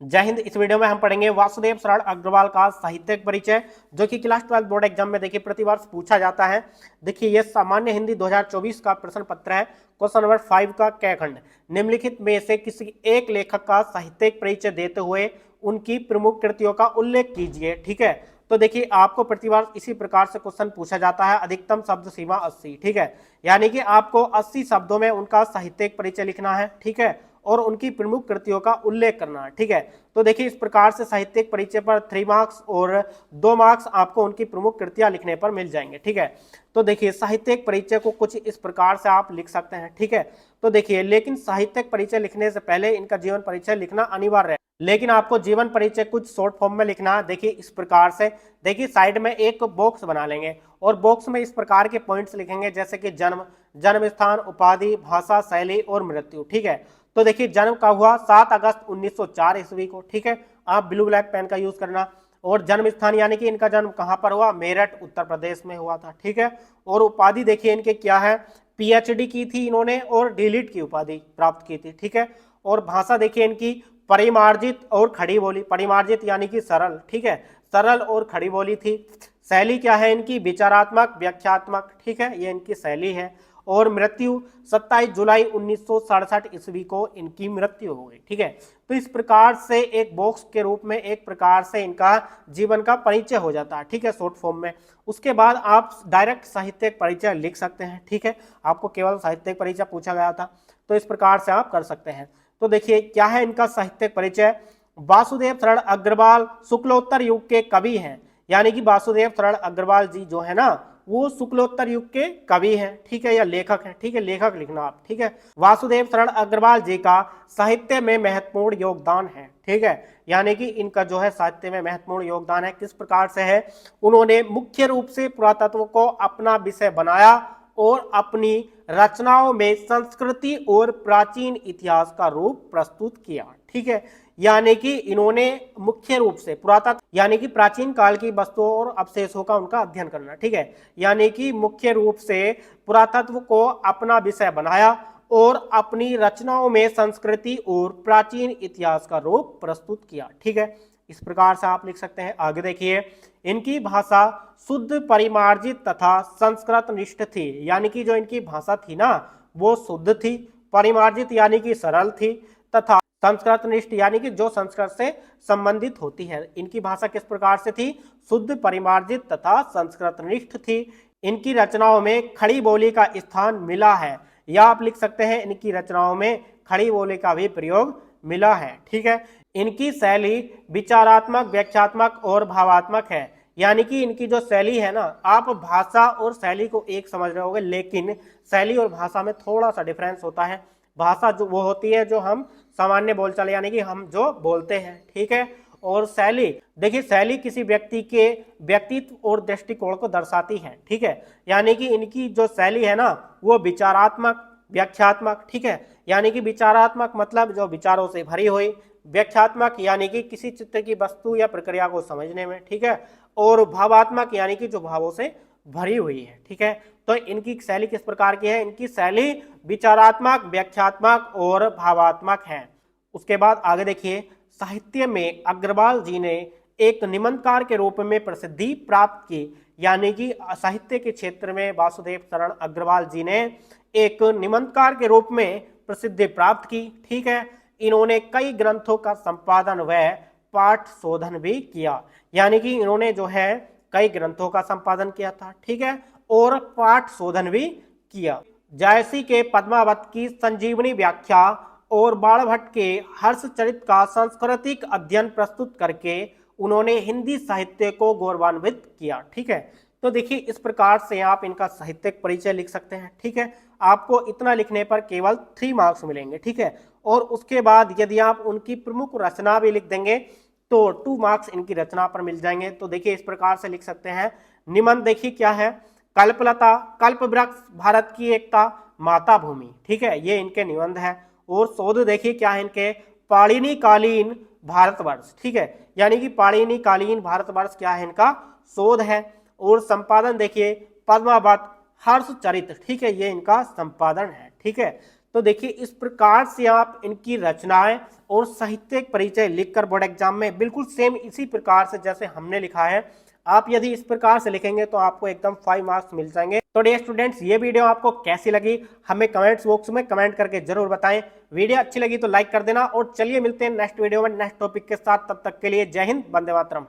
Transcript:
जय हिंद। इस वीडियो में हम पढ़ेंगे वासुदेव शरण अग्रवाल का साहित्यिक परिचय, जो कि क्लास 12 बोर्ड एग्जाम में देखिए प्रतिवर्ष पूछा जाता है। देखिए ये सामान्य हिंदी 2024 का प्रश्न पत्र है। क्वेश्चन नंबर 5 का क खंड, निम्नलिखित में से किसी एक लेखक का साहित्यिक परिचय देते हुए उनकी प्रमुख कृतियों का उल्लेख कीजिए। ठीक है, तो देखिए आपको प्रतिवर्ष इसी प्रकार से क्वेश्चन पूछा जाता है। अधिकतम शब्द सीमा 80। ठीक है, यानी कि आपको 80 शब्दों में उनका साहित्यिक परिचय लिखना है। ठीक है, और उनकी प्रमुख कृतियों का उल्लेख करना है। ठीक है, तो देखिए इस प्रकार से साहित्यिक परिचय पर 3 मार्क्स और 2 मार्क्स आपको उनकी प्रमुख कृतियां लिखने पर मिल जाएंगे। ठीक है, तो देखिए साहित्यिक परिचय को कुछ इस प्रकार से आप लिख सकते हैं। ठीक है, तो देखिए लेकिन साहित्यिक परिचय लिखने से पहले इनका जीवन परिचय लिखना अनिवार्य है, लेकिन आपको जीवन परिचय कुछ शॉर्ट फॉर्म में लिखना है। देखिए इस प्रकार से, देखिए साइड में एक बॉक्स बना लेंगे और बॉक्स में इस प्रकार के पॉइंट्स लिखेंगे, जैसे कि जन्म, जन्म स्थान, उपाधि, भाषा, शैली और मृत्यु। ठीक है, तो देखिए जन्म कब हुआ? 7 अगस्त 1904 ईस्वी को। ठीक है, आप ब्लू ब्लैक पेन का यूज करना। और जन्म स्थान यानी कि इनका जन्म कहां पर हुआ? मेरठ, उत्तर प्रदेश में हुआ था। ठीक है, और उपाधि देखिए इनके क्या है? पीएचडी की थी इन्होंने और डीलिट की उपाधि प्राप्त की थी। ठीक है, और भाषा देखिए इनकी परिमार्जित और खड़ी बोली, परिमार्जित यानी कि सरल। ठीक है, सरल और खड़ी बोली थी। शैली क्या है इनकी? विचारात्मक, व्याख्यात्मक। ठीक है, ये इनकी शैली है। और मृत्यु 27 जुलाई 1967 ईस्वी को इनकी मृत्यु हो गई। ठीक है, तो इस प्रकार से एक बॉक्स के रूप में एक प्रकार से इनका जीवन का परिचय हो जाता है। ठीक है, शॉर्ट फॉर्म में। उसके बाद आप डायरेक्ट साहित्यिक परिचय लिख सकते हैं। ठीक है, आपको केवल साहित्यिक परिचय पूछा गया था, तो इस प्रकार से आप कर सकते हैं। तो देखिए क्या है इनका साहित्यिक परिचय? वासुदेव शरण अग्रवाल शुक्लोत्तर युग के कवि हैं, यानी कि वासुदेव शरण अग्रवाल जी जो है ना, वो शुक्लोत्तर युग के कवि हैं। ठीक है, या लेखक हैं। ठीक है, लेखक लिखना आप। ठीक है, वासुदेव शरण अग्रवाल जी का साहित्य में महत्वपूर्ण योगदान है। ठीक है, यानी कि इनका जो है साहित्य में महत्वपूर्ण योगदान है। किस प्रकार से है? उन्होंने मुख्य रूप से पुरातत्व को अपना विषय बनाया और अपनी रचनाओं में संस्कृति और प्राचीन इतिहास का रूप प्रस्तुत किया। ठीक है, यानी कि इन्होंने मुख्य रूप से पुरातत्व यानी कि प्राचीन काल की वस्तुओं और अवशेषों का उनका अध्ययन करना। ठीक है, यानी कि मुख्य रूप से पुरातत्व को अपना विषय बनाया और अपनी रचनाओं में संस्कृति और प्राचीन इतिहास का रूप प्रस्तुत किया। ठीक है, इस प्रकार से आप लिख सकते हैं। आगे देखिए, इनकी भाषा शुद्ध, परिमार्जित तथा संस्कृत निष्ठ थी, यानी कि जो इनकी भाषा थी ना, वो शुद्ध थी, परिमार्जित यानी कि सरल थी, तथा संस्कृत निष्ठ यानी कि जो संस्कृत से संबंधित होती है। इनकी भाषा किस प्रकार से थी? शुद्ध, परिमार्जित तथा संस्कृत निष्ठ थी। इनकी रचनाओं में खड़ी बोली का स्थान मिला है, या आप लिख सकते हैं इनकी रचनाओं में खड़ी बोली का भी प्रयोग मिला है। ठीक है, इनकी शैली विचारात्मक, व्याख्यात्मक और भावात्मक है, यानी कि इनकी जो शैली है ना, आप भाषा और शैली को एक समझ रहे होंगे, लेकिन शैली और भाषा में थोड़ा सा डिफरेंस होता है। भाषा जो वो होती है जो हम सामान्य बोलचाल यानी कि हम जो बोलते हैं। ठीक है, और शैली, देखिए शैली किसी व्यक्ति के व्यक्तित्व और दृष्टिकोण को दर्शाती है। ठीक है, यानी कि इनकी जो शैली है ना, वो विचारात्मक, व्याख्यात्मक। ठीक है, यानी कि विचारात्मक मतलब जो विचारों से भरी हुई, व्याख्यात्मक यानी कि किसी चित्र की वस्तु या प्रक्रिया को समझने में। ठीक है, और भावात्मक यानी कि जो भावों से भरी हुई है। ठीक है, तो इनकी शैली किस प्रकार की है? इनकी शैली विचारात्मक, व्याख्यात्मक और भावात्मक है। उसके बाद आगे देखिए, साहित्य में अग्रवाल जी ने एक निबंधकार के रूप में प्रसिद्धि प्राप्त की, यानी कि साहित्य के क्षेत्र में वासुदेव शरण अग्रवाल जी ने एक निबंधकार के रूप में प्रसिद्धि प्राप्त की। ठीक है, इन्होंने कई ग्रंथों का संपादन व पाठ शोधन भी किया, यानी कि इन्होंने जो है कई ग्रंथों का संपादन किया था। ठीक है, और पाठ शोधन भी किया। जायसी के पद्मावत की संजीवनी व्याख्या और बाणभट्ट के हर्षचरित का सांस्कृतिक अध्ययन प्रस्तुत करके उन्होंने हिंदी साहित्य को गौरवान्वित किया। ठीक है, तो देखिए इस प्रकार से आप इनका साहित्यिक परिचय लिख सकते हैं। ठीक है, आपको इतना लिखने पर केवल 3 मार्क्स मिलेंगे। ठीक है, और उसके बाद यदि आप उनकी प्रमुख रचना भी लिख देंगे तो 2 मार्क्स इनकी रचना पर मिल जाएंगे। तो देखिए इस प्रकार से लिख सकते हैं। निबंध देखिए क्या है? कल्पलता, कल्पवृक्ष, भारत की एकता, माता भूमि। ठीक है, ये इनके निबंध है। और शोध देखिए क्या है इनके? पाणिनि कालीन भारतवर्ष। ठीक है, यानी कि पाणिनि कालीन भारतवर्ष क्या है इनका? शोध है। और संपादन देखिए पद्मावत हर्षचरित। ठीक है, ये इनका संपादन है। ठीक है, तो देखिए इस प्रकार से आप इनकी रचनाएं और साहित्यिक परिचय लिखकर बोर्ड एग्जाम में बिल्कुल सेम इसी प्रकार से जैसे हमने लिखा है, आप यदि इस प्रकार से लिखेंगे तो आपको एकदम 5 मार्क्स मिल जाएंगे। तो डियर स्टूडेंट्स, ये वीडियो आपको कैसी लगी हमें कमेंट्स बॉक्स में कमेंट करके जरूर बताएं। वीडियो अच्छी लगी तो लाइक कर देना, और चलिए मिलते हैं नेक्स्ट वीडियो में नेक्स्ट टॉपिक के साथ। तब तक के लिए जय हिंद, वंदे मातरम।